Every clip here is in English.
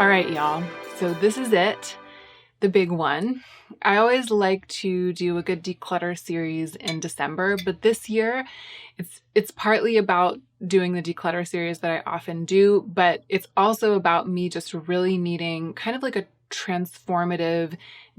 All right, y'all. So this is it, the big one. I always like to do a good declutter series in December, but this year it's partly about doing the declutter series that I often do, but it's also about me just really needing kind of like a transformative,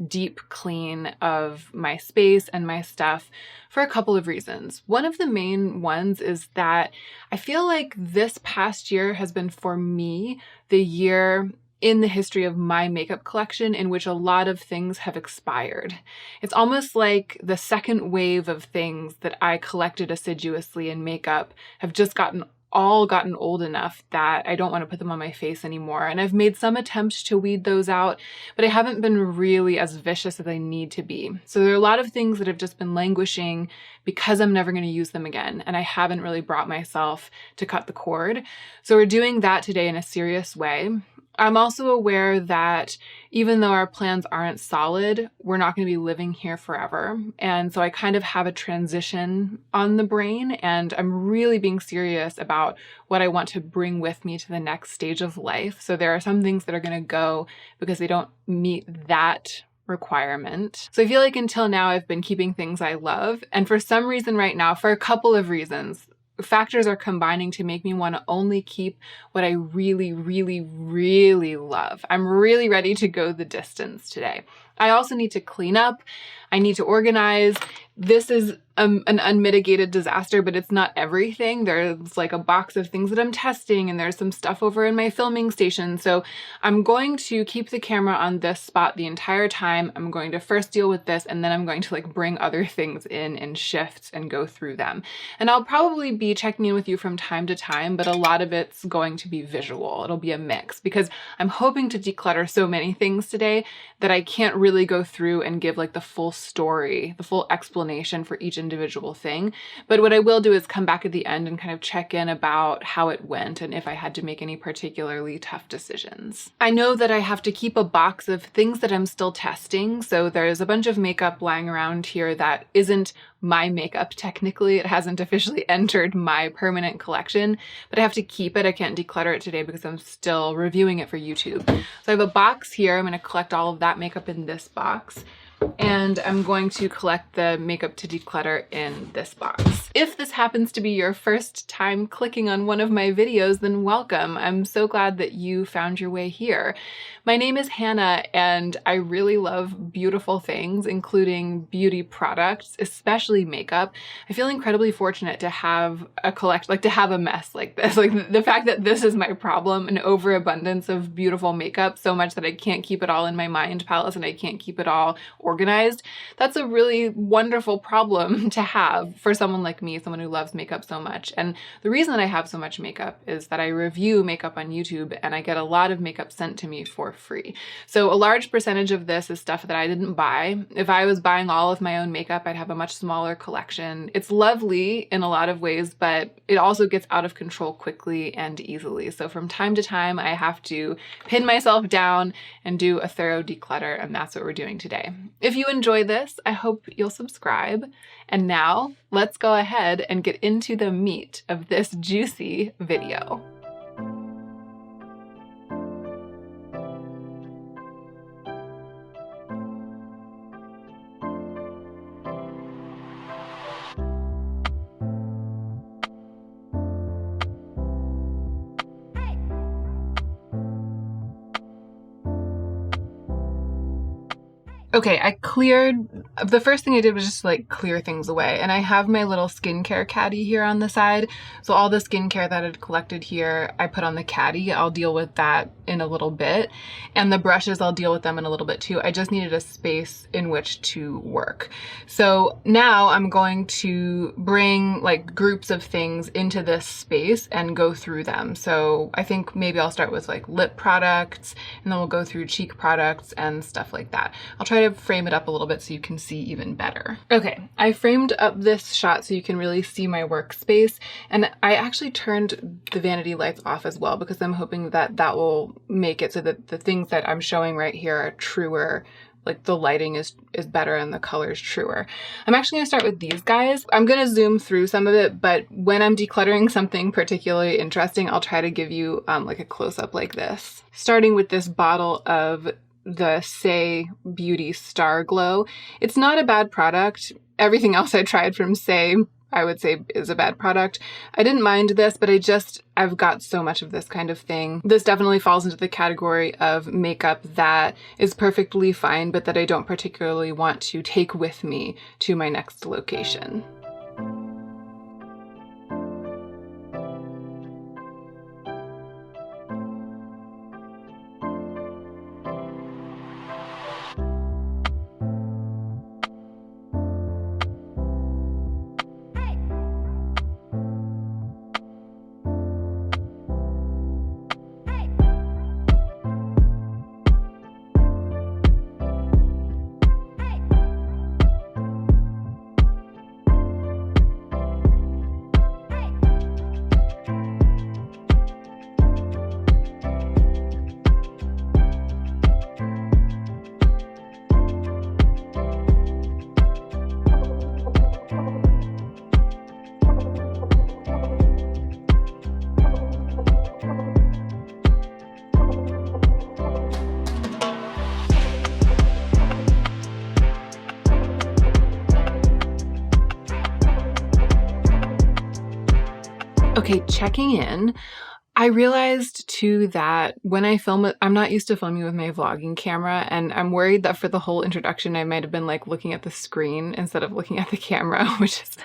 deep clean of my space and my stuff for a couple of reasons. One of the main ones is that I feel like this past year has been, for me, the year in the history of my makeup collection in which a lot of things have expired. It's almost like the second wave of things that I collected assiduously in makeup have just gotten old enough that I don't want to put them on my face anymore. And I've made some attempts to weed those out, but I haven't been really as vicious as I need to be. So there are a lot of things that have just been languishing because I'm never going to use them again. And I haven't really brought myself to cut the cord. So we're doing that today in a serious way. I'm also aware that even though our plans aren't solid, we're not going to be living here forever. And so I kind of have a transition on the brain, and I'm really being serious about what I want to bring with me to the next stage of life. So there are some things that are going to go because they don't meet that requirement. So I feel like until now I've been keeping things I love. And for some reason right now, for a couple of reasons, factors are combining to make me want to only keep what I really, really, really love. I'm really ready to go the distance today. I also need to clean up. I need to organize. This is an unmitigated disaster, but it's not everything. There's like a box of things that I'm testing, and there's some stuff over in my filming station. So I'm going to keep the camera on this spot the entire time. I'm going to first deal with this, and then I'm going to like bring other things in and shift and go through them. And I'll probably be checking in with you from time to time, but a lot of it's going to be visual. It'll be a mix because I'm hoping to declutter so many things today that I can't really go through and give like the full story, the full explanation for each individual thing. But what I will do is come back at the end and kind of check in about how it went and if I had to make any particularly tough decisions. I know that I have to keep a box of things that I'm still testing. So there's a bunch of makeup lying around here that isn't my makeup technically. It hasn't officially entered my permanent collection, but I have to keep it. I can't declutter it today because I'm still reviewing it for YouTube. So I have a box here. I'm going to collect all of that makeup in this box. And I'm going to collect the makeup to declutter in this box. If this happens to be your first time clicking on one of my videos, then welcome. I'm so glad that you found your way here. My name is Hannah, and I really love beautiful things, including beauty products, especially makeup. I feel incredibly fortunate to have to have a mess like this. Like the fact that this is my problem, an overabundance of beautiful makeup, so much that I can't keep it all in my mind palace and I can't keep it all organized. That's a really wonderful problem to have for someone like me, someone who loves makeup so much. And the reason that I have so much makeup is that I review makeup on YouTube, and I get a lot of makeup sent to me for free. So a large percentage of this is stuff that I didn't buy. If I was buying all of my own makeup, I'd have a much smaller collection. It's lovely in a lot of ways, but it also gets out of control quickly and easily. So from time to time, I have to pin myself down and do a thorough declutter, and that's what we're doing today. If you enjoy this, I hope you'll subscribe. And now let's go ahead and get into the meat of this juicy video. Okay, the first thing I did was just like clear things away, and I have my little skincare caddy here on the side. So all the skincare that I'd collected here, I put on the caddy. I'll deal with that in a little bit. And the brushes, I'll deal with them in a little bit too. I just needed a space in which to work. So now I'm going to bring like groups of things into this space and go through them. So I think maybe I'll start with like lip products, and then we'll go through cheek products and stuff like that. I'll try to frame it up a little bit so you can see even better. Okay, I framed up this shot so you can really see my workspace, and I actually turned the vanity lights off as well because I'm hoping that that will make it so that the things that I'm showing right here are truer like the lighting is better and the color is truer. I'm actually gonna start with these guys. I'm gonna zoom through some of it, but when I'm decluttering something particularly interesting, I'll try to give you like a close-up like this. Starting with this bottle of the Say Beauty Star Glow. It's not a bad product. Everything else I tried from Say, I would say, is a bad product. I didn't mind this, but I've got so much of this kind of thing. This definitely falls into the category of makeup that is perfectly fine, but that I don't particularly want to take with me to my next location. Okay, checking in. I realized too that when I film it, I'm not used to filming with my vlogging camera, and I'm worried that for the whole introduction I might have been like looking at the screen instead of looking at the camera, which is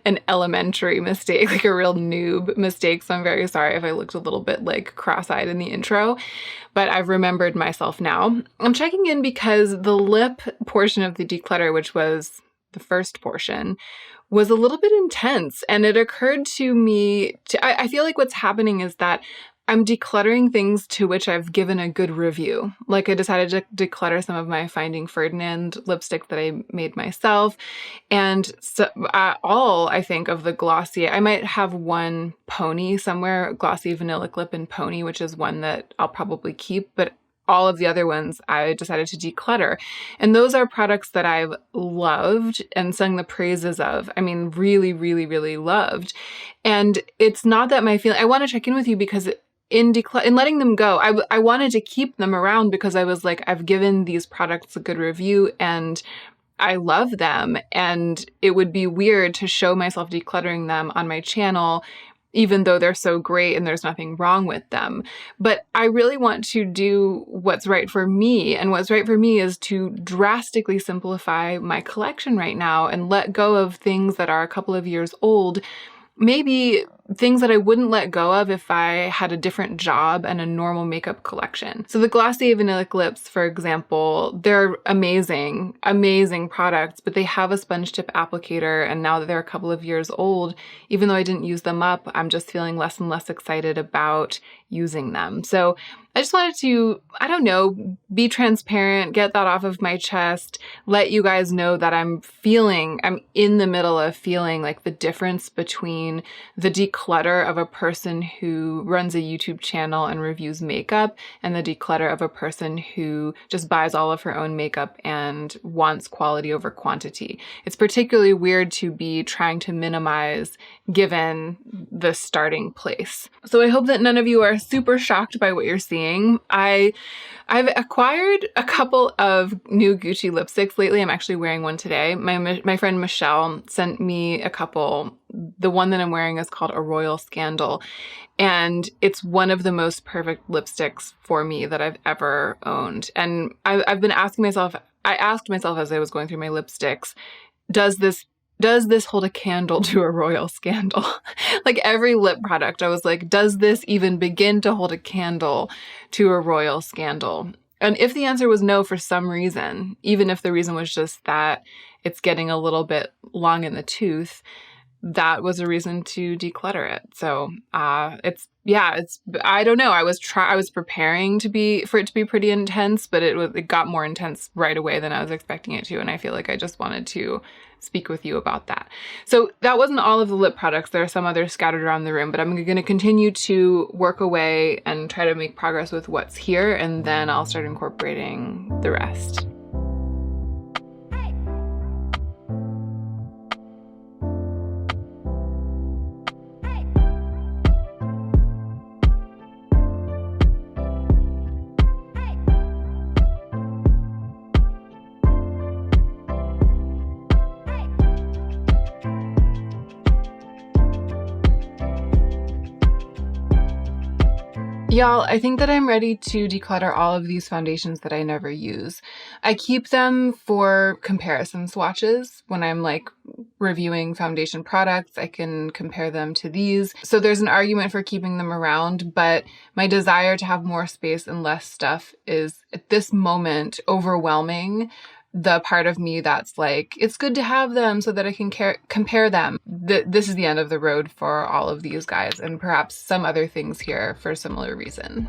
an elementary mistake, like a real noob mistake. So I'm very sorry if I looked a little bit like cross-eyed in the intro, but I've remembered myself now. I'm checking in because the lip portion of the declutter, which was the first portion, was a little bit intense, and it occurred to me, I feel like what's happening is that I'm decluttering things to which I've given a good review. Like I decided to declutter some of my Finding Ferdinand lipstick that I made myself, and so all, I think, of the glossy, I might have one Pony somewhere, glossy vanillic lip in Pony, which is one that I'll probably keep, but all of the other ones I decided to declutter. And those are products that I've loved and sung the praises of. I mean, really, really, really loved. And it's not that my feeling, I want to check in with you because in letting them go, I wanted to keep them around because I was like, I've given these products a good review and I love them. And it would be weird to show myself decluttering them on my channel, even though they're so great and there's nothing wrong with them. But I really want to do what's right for me. And what's right for me is to drastically simplify my collection right now and let go of things that are a couple of years old, maybe things that I wouldn't let go of if I had a different job and a normal makeup collection. So the Glossier Vanillic Lips, for example, they're amazing, amazing products, but they have a sponge tip applicator. And now that they're a couple of years old, even though I didn't use them up, I'm just feeling less and less excited about using them. So I just wanted to, I don't know, be transparent, get that off of my chest, let you guys know that I'm in the middle of feeling like the difference between the declutter of a person who runs a YouTube channel and reviews makeup and the declutter of a person who just buys all of her own makeup and wants quality over quantity. It's particularly weird to be trying to minimize given the starting place. So I hope that none of you are super shocked by what you're seeing. I've acquired a couple of new Gucci lipsticks lately. I'm actually wearing one today. My friend Michelle sent me a couple. The one that I'm wearing is called A Royal Scandal, and it's one of the most perfect lipsticks for me that I've ever owned. And I've been asking myself, I asked myself as I was going through my lipsticks, does this hold a candle to a royal scandal? Like every lip product, I was like, does this even begin to hold a candle to a royal scandal? And if the answer was no for some reason, even if the reason was just that it's getting a little bit long in the tooth, that was a reason to declutter it. So I don't know. I was preparing for it to be pretty intense, but it got more intense right away than I was expecting it to. And I feel like I just wanted to speak with you about that. So that wasn't all of the lip products. There are some others scattered around the room, but I'm going to continue to work away and try to make progress with what's here. And then I'll start incorporating the rest. Y'all, I think that I'm ready to declutter all of these foundations that I never use. I keep them for comparison swatches. When I'm like reviewing foundation products, I can compare them to these. So there's an argument for keeping them around, but my desire to have more space and less stuff is at this moment overwhelming the part of me that's like, it's good to have them so that I can compare them. This is the end of the road for all of these guys, and perhaps some other things here for a similar reason.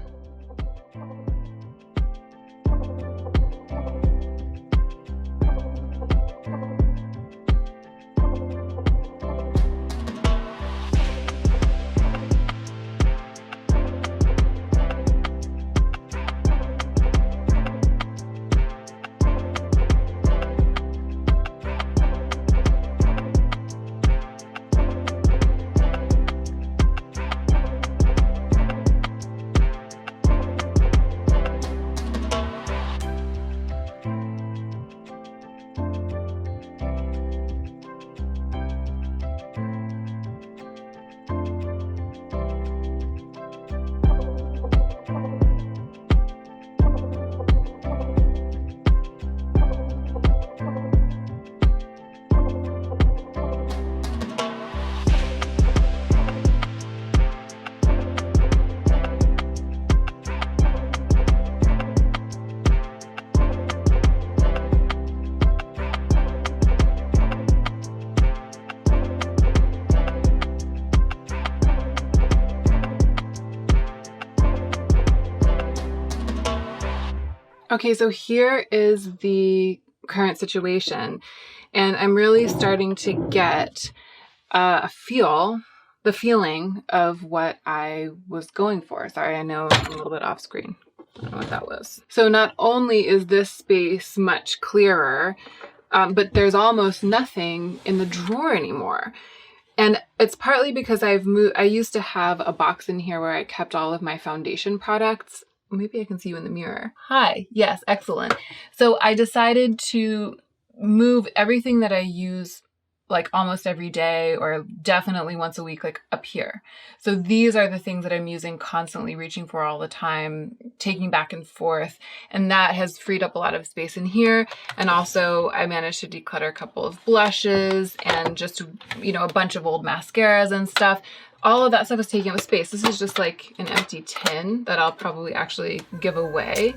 Okay, so here is the current situation, and I'm really starting to get the feeling of what I was going for. Sorry, I know I'm a little bit off screen. I don't know what that was. So not only is this space much clearer, but there's almost nothing in the drawer anymore. And it's partly because I've moved. I used to have a box in here where I kept all of my foundation products. Maybe I can see you in the mirror. Hi. Yes, excellent. So I decided to move everything that I use like almost every day or definitely once a week, like up here. So these are the things that I'm using constantly, reaching for all the time, taking back and forth. And that has freed up a lot of space in here. And also I managed to declutter a couple of blushes and just, you know, a bunch of old mascaras and stuff. All of that stuff is taking up space. This is just like an empty tin that I'll probably actually give away.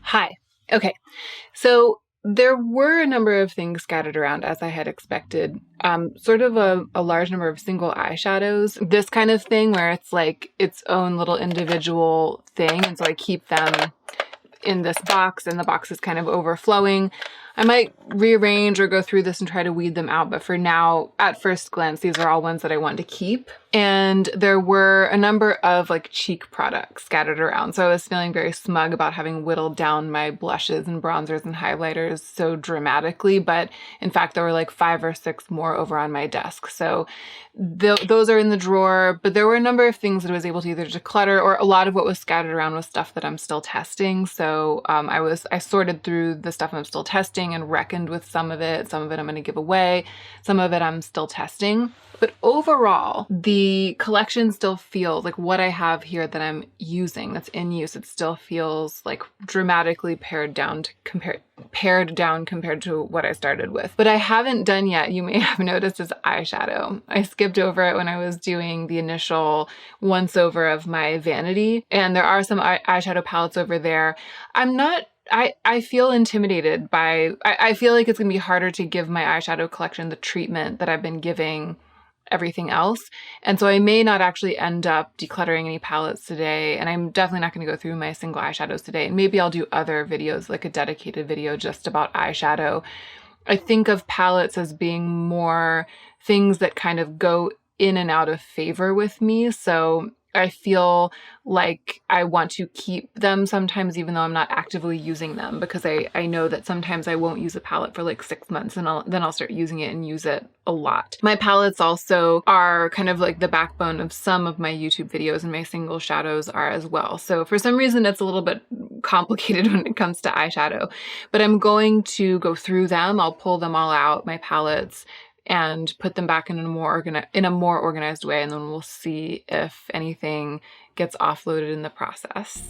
Hi. Okay. So there were a number of things scattered around as I had expected. Sort of a large number of single eyeshadows. This kind of thing where it's like its own little individual thing. And so I keep them in this box and the box is kind of overflowing. I might rearrange or go through this and try to weed them out, but for now, at first glance, these are all ones that I want to keep. And there were a number of like cheek products scattered around. So I was feeling very smug about having whittled down my blushes and bronzers and highlighters so dramatically. But in fact, there were like 5 or 6 more over on my desk. So those are in the drawer, but there were a number of things that I was able to either declutter, or a lot of what was scattered around was stuff that I'm still testing. So I sorted through the stuff I'm still testing using and reckoned with some of it. Some of it I'm going to give away. Some of it I'm still testing. But overall, the collection still feels like what I have here that I'm using, that's in use, it still feels like dramatically pared down compared to what I started with. But I haven't done yet, you may have noticed, is eyeshadow. I skipped over it when I was doing the initial once over of my vanity, and there are some eyeshadow palettes over there. I feel intimidated by, I feel like it's gonna be harder to give my eyeshadow collection the treatment that I've been giving everything else. And so I may not actually end up decluttering any palettes today. And I'm definitely not going to go through my single eyeshadows today. And maybe I'll do other videos, like a dedicated video just about eyeshadow. I think of palettes as being more things that kind of go in and out of favor with me. So I feel like I want to keep them sometimes, even though I'm not actively using them, because I know that sometimes I won't use a palette for like 6 months and then I'll start using it and use it a lot. My palettes also are kind of like the backbone of some of my YouTube videos, and my single shadows are as well. So for some reason, it's a little bit complicated when it comes to eyeshadow, but I'm going to go through them. I'll pull them all out, my palettes, and put them back in a more organized way, and then we'll see if anything gets offloaded in the process.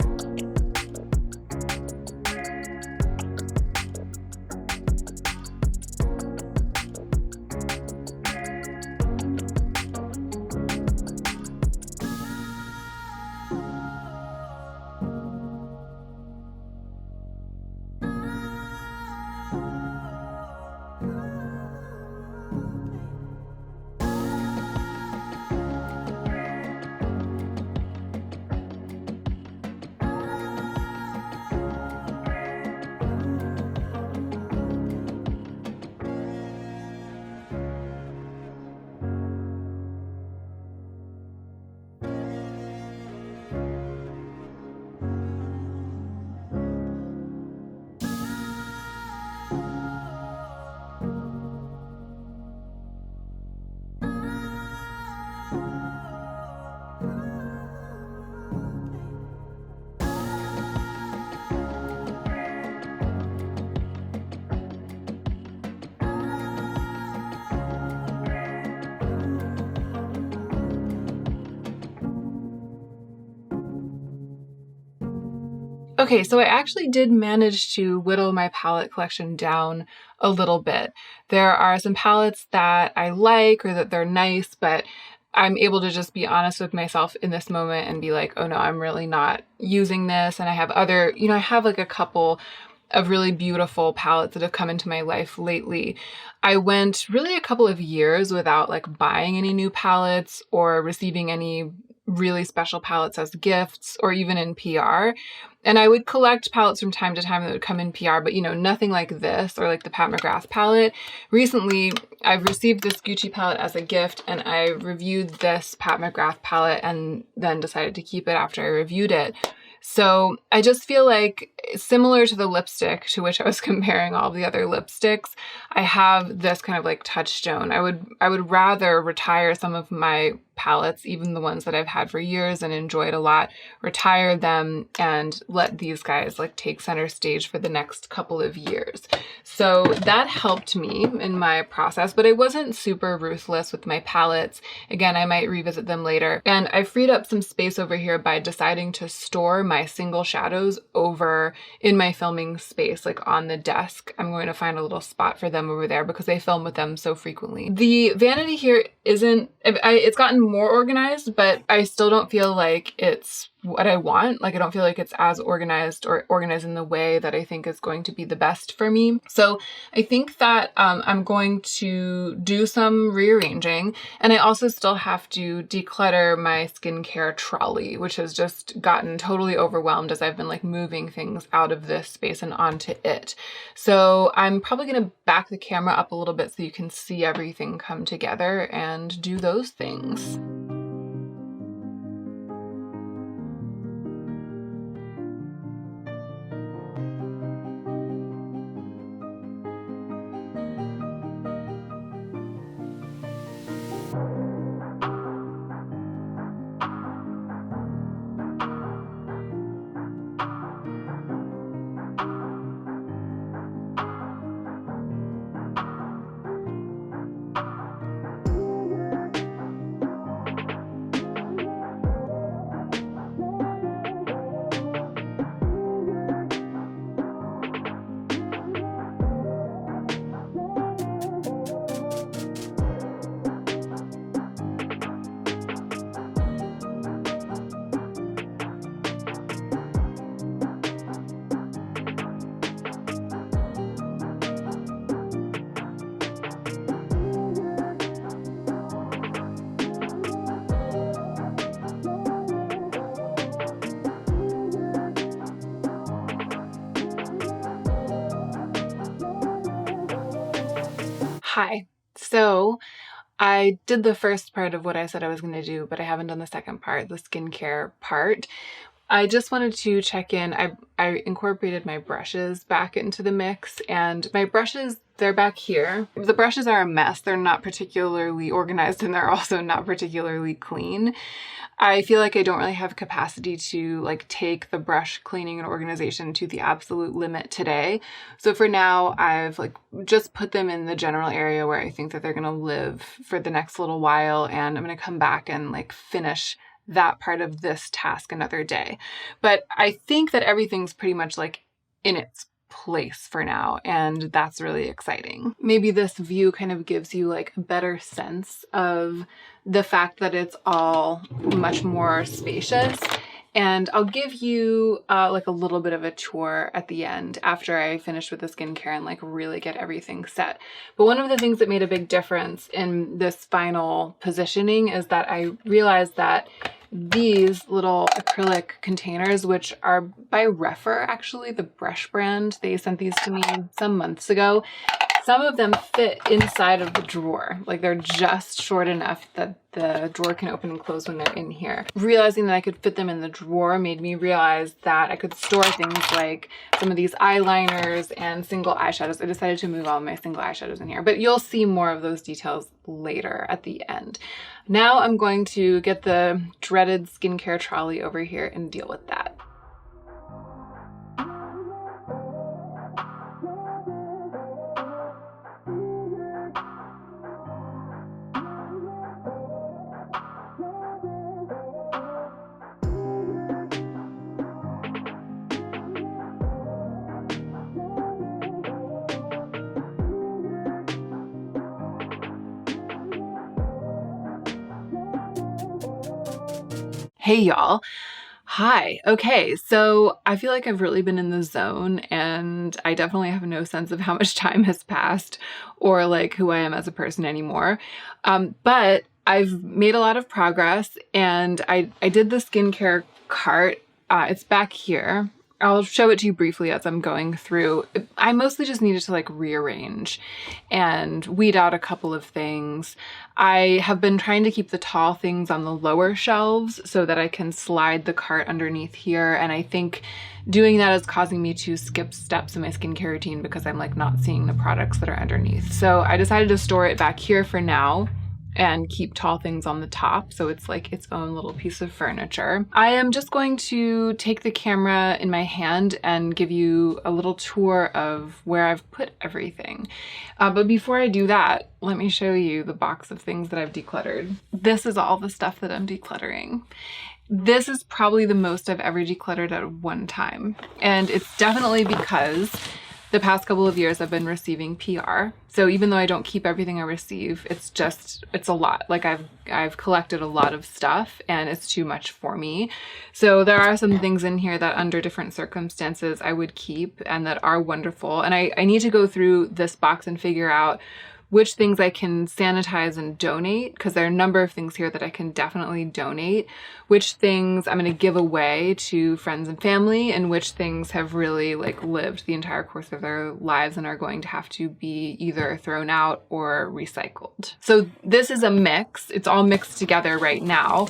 Okay, so I actually did manage to whittle my palette collection down a little bit. There are some palettes that I like or that they're nice, but I'm able to just be honest with myself in this moment and be like, oh no, I'm really not using this. And I have other, I have like a couple of really beautiful palettes that have come into my life lately. I went really a couple of years without like buying any new palettes or receiving any really special palettes as gifts or even in PR. And I would collect palettes from time to time that would come in PR, but nothing like this or like the Pat McGrath palette. Recently, I've received this Gucci palette as a gift, and I reviewed this Pat McGrath palette and then decided to keep it after I reviewed it. So I just feel like, similar to the lipstick to which I was comparing all the other lipsticks, I have this kind of like touchstone. I would rather retire some of my palettes, even the ones that I've had for years and enjoyed a lot, retire them and let these guys like take center stage for the next couple of years. So that helped me in my process, but I wasn't super ruthless with my palettes. Again, I might revisit them later. And I freed up some space over here by deciding to store my single shadows over in my filming space, like on the desk. I'm going to find a little spot for them over there because I film with them so frequently. The vanity here it's gotten more organized, but I still don't feel like it's what I want. Like, I don't feel like it's as organized or organized in the way that I think is going to be the best for me. So I think that I'm going to do some rearranging, and I also still have to declutter my skincare trolley, which has just gotten totally overwhelmed as I've been like moving things out of this space and onto it. So I'm probably going to back the camera up a little bit so you can see everything come together and do those things. Hi. So I did the first part of what I said I was going to do, but I haven't done the second part, the skincare part. I just wanted to check in. I incorporated my brushes back into the mix, and my brushes, they're back here. The brushes are a mess. They're not particularly organized, and they're also not particularly clean. I feel like I don't really have capacity to take the brush cleaning and organization to the absolute limit today. So for now, I've just put them in the general area where I think that they're going to live for the next little while, and I'm going to come back and finish that part of this task another day. But I think that everything's pretty much in its place for now, and that's really exciting. Maybe this view kind of gives you a better sense of the fact that it's all much more spacious. And I'll give you a little bit of a tour at the end after I finish with the skincare and really get everything set. But one of the things that made a big difference in this final positioning is that I realized that these little acrylic containers, which are by Refer, actually, the brush brand, they sent these to me some months ago. Some of them fit inside of the drawer. They're just short enough that the drawer can open and close when they're in here. Realizing that I could fit them in the drawer made me realize that I could store things like some of these eyeliners and single eyeshadows. I decided to move all my single eyeshadows in here, but you'll see more of those details later at the end. Now I'm going to get the dreaded skincare trolley over here and deal with that. Hey y'all. Hi. Okay, so I feel like I've really been in the zone, and I definitely have no sense of how much time has passed or who I am as a person anymore. But I've made a lot of progress, and I did the skincare cart. It's back here. I'll show it to you briefly as I'm going through. I mostly just needed to rearrange and weed out a couple of things. I have been trying to keep the tall things on the lower shelves so that I can slide the cart underneath here. And I think doing that is causing me to skip steps in my skincare routine because I'm not seeing the products that are underneath. So I decided to store it back here for now and keep tall things on the top, so it's its own little piece of furniture. I am just going to take the camera in my hand and give you a little tour of where I've put everything. But before I do that, let me show you the box of things that I've decluttered. This is all the stuff that I'm decluttering. This is probably the most I've ever decluttered at one time, and it's definitely because the past couple of years I've been receiving PR. So even though I don't keep everything I receive, it's a lot. I've collected a lot of stuff and it's too much for me. So there are some things in here that under different circumstances I would keep and that are wonderful. And I need to go through this box and figure out which things I can sanitize and donate, because there are a number of things here that I can definitely donate, which things I'm going to give away to friends and family, and which things have really lived the entire course of their lives and are going to have to be either thrown out or recycled. So this is a mix. It's all mixed together right now,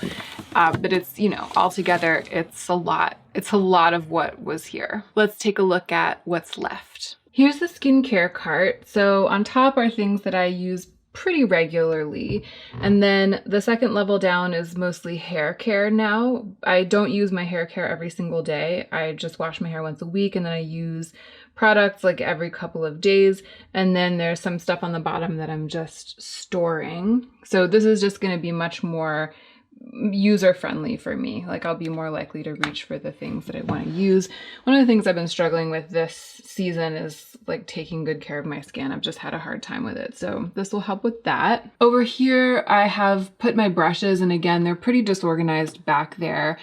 but it's, all together, it's a lot. It's a lot of what was here. Let's take a look at what's left. Here's the skincare cart. So on top are things that I use pretty regularly. And then the second level down is mostly hair care now. I don't use my hair care every single day. I just wash my hair once a week, and then I use products every couple of days. And then there's some stuff on the bottom that I'm just storing. So this is just going to be much more user-friendly for me. I'll be more likely to reach for the things that I want to use. One of the things I've been struggling with this season is taking good care of my skin. I've just had a hard time with it. So this will help with that. Over here, I have put my brushes, and again, they're pretty disorganized back there.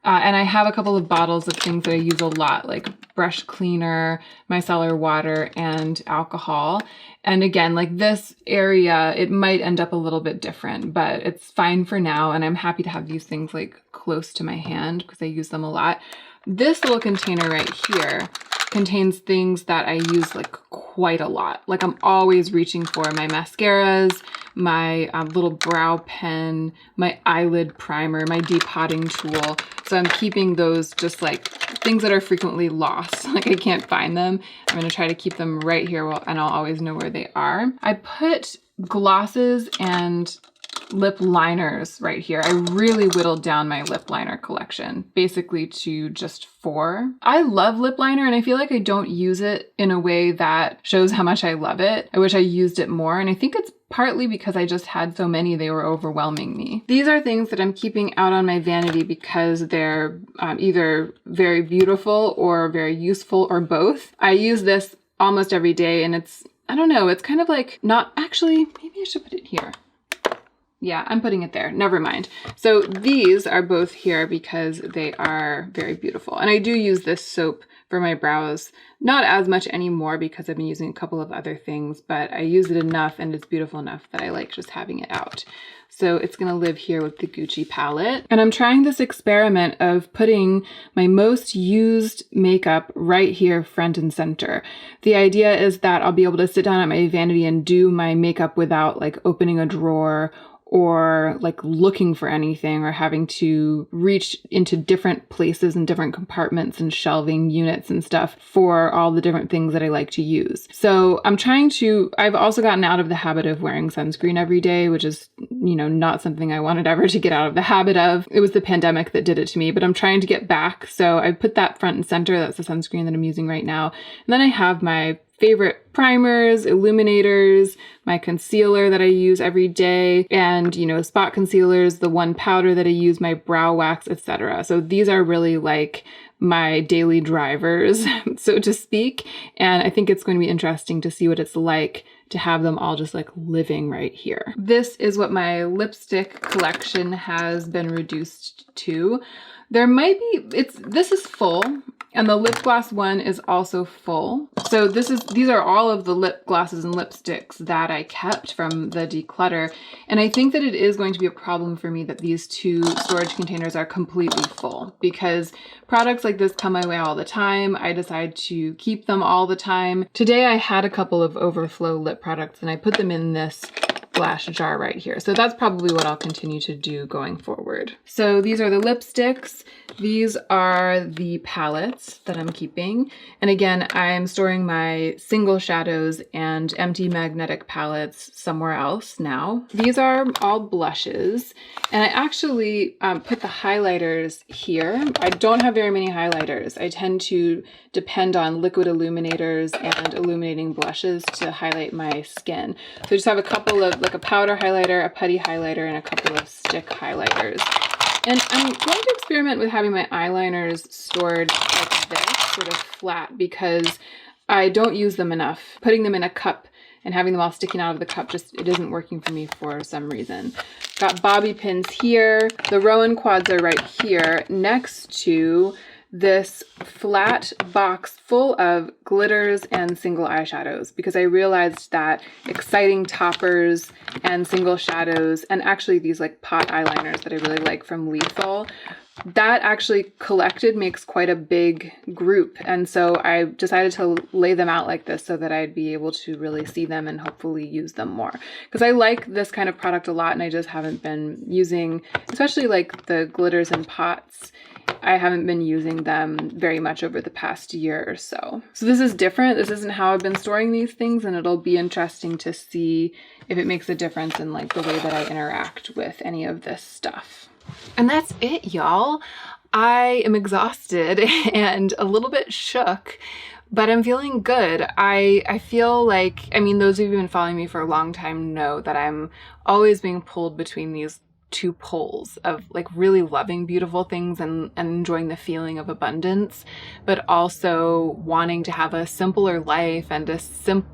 And I have a couple of bottles of things that I use a lot, like brush cleaner, micellar water, and alcohol. And again, this area, it might end up a little bit different, but it's fine for now. And I'm happy to have these things close to my hand because I use them a lot. This little container right here contains things that I use like quite a lot. Like I'm always reaching for my mascaras, my little brow pen, my eyelid primer, my depotting tool. So I'm keeping those just like things that are frequently lost. Like I can't find them. I'm gonna try to keep them right here and I'll always know where they are. I put glosses and lip liners right here. I really whittled down my lip liner collection, basically to just 4. I love lip liner and I feel like I don't use it in a way that shows how much I love it. I wish I used it more, and I think it's partly because I just had so many, they were overwhelming me. These are things that I'm keeping out on my vanity because they're either very beautiful or very useful or both. I use this almost every day and it's, I don't know, it's kind of like not actually, maybe I should put it here. Yeah, I'm putting it there. Never mind. So these are both here because they are very beautiful. And I do use this soap for my brows. Not as much anymore because I've been using a couple of other things, but I use it enough and it's beautiful enough that I like just having it out. So it's gonna live here with the Gucci palette. And I'm trying this experiment of putting my most used makeup right here front and center. The idea is that I'll be able to sit down at my vanity and do my makeup without like opening a drawer or like looking for anything or having to reach into different places and different compartments and shelving units and stuff for all the different things that I like to use. So I've also gotten out of the habit of wearing sunscreen every day, which is, you know, not something I wanted ever to get out of the habit of. It was the pandemic that did it to me, but I'm trying to get back. So I put that front and center. That's the sunscreen that I'm using right now. And then I have my favorite primers, illuminators, my concealer that I use every day, and, you know, spot concealers, the one powder that I use, my brow wax, etc. So these are really like my daily drivers, so to speak. And I think it's going to be interesting to see what it's like to have them all just like living right here. This is what my lipstick collection has been reduced to. There might be, this is full. And the lip gloss one is also full. So these are all of the lip glosses and lipsticks that I kept from the Declutter. And I think that it is going to be a problem for me that these 2 storage containers are completely full because products like this come my way all the time. I decide to keep them all the time. Today I had a couple of overflow lip products and I put them in this glass jar right here. So that's probably what I'll continue to do going forward. So these are the lipsticks. These are the palettes that I'm keeping. And again, I'm storing my single shadows and empty magnetic palettes somewhere else now. These are all blushes. And I actually put the highlighters here. I don't have very many highlighters. I tend to depend on liquid illuminators and illuminating blushes to highlight my skin. So I just have a couple of, like a powder highlighter, a putty highlighter, and a couple of stick highlighters. And I'm going to experiment with having my eyeliners stored like this, sort of flat, because I don't use them enough. Putting them in a cup and having them all sticking out of the cup, it isn't working for me for some reason. Got bobby pins here. The Rowan quads are right here next to this flat box full of glitters and single eyeshadows because I realized that exciting toppers and single shadows, and actually these like pot eyeliners that I really like from Lethal, that actually collected makes quite a big group. And so I decided to lay them out like this so that I'd be able to really see them and hopefully use them more. Because I like this kind of product a lot and I just haven't been using, especially like the glitters and pots, I haven't been using them very much over the past year or so. So this is different. This isn't how I've been storing these things, and it'll be interesting to see if it makes a difference in like the way that I interact with any of this stuff. And that's it, y'all. I am exhausted and a little bit shook, but I'm feeling good. I feel like, I mean, those of you who've been following me for a long time know that I'm always being pulled between these 2 poles of like really loving beautiful things and enjoying the feeling of abundance, but also wanting to have a simpler life and a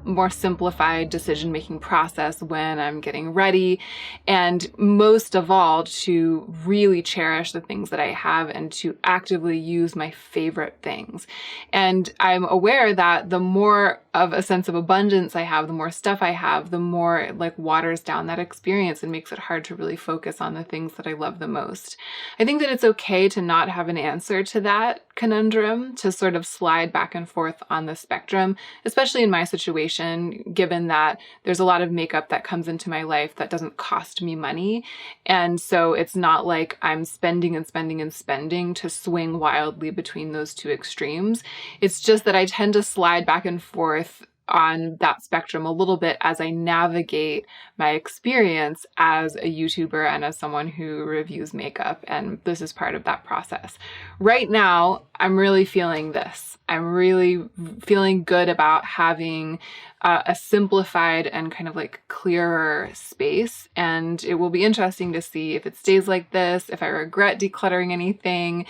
more simplified decision-making process when I'm getting ready, and most of all to really cherish the things that I have and to actively use my favorite things. And I'm aware that the more of a sense of abundance I have, the more stuff I have, the more it like waters down that experience and makes it hard to really focus on the things that I love the most. I think that it's okay to not have an answer to that conundrum, to sort of slide back and forth on the spectrum, especially in my situation, given that there's a lot of makeup that comes into my life that doesn't cost me money. And so it's not like I'm spending and spending and spending to swing wildly between those two extremes. It's just that I tend to slide back and forth on that spectrum a little bit as I navigate my experience as a YouTuber and as someone who reviews makeup, and this is part of that process. Right now, I'm really feeling this. I'm really feeling good about having a simplified and kind of like clearer space, and it will be interesting to see if it stays like this, if I regret decluttering anything,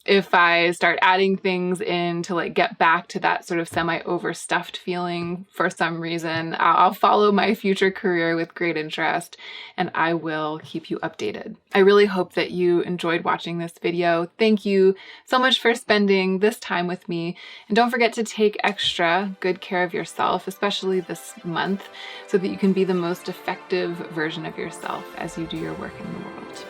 if I start adding things in to like get back to that sort of semi-overstuffed feeling for some reason. I'll follow my future career with great interest, and I will keep you updated. I really hope that you enjoyed watching this video. Thank you so much for spending this time with me. And don't forget to take extra good care of yourself, especially this month, so that you can be the most effective version of yourself as you do your work in the world.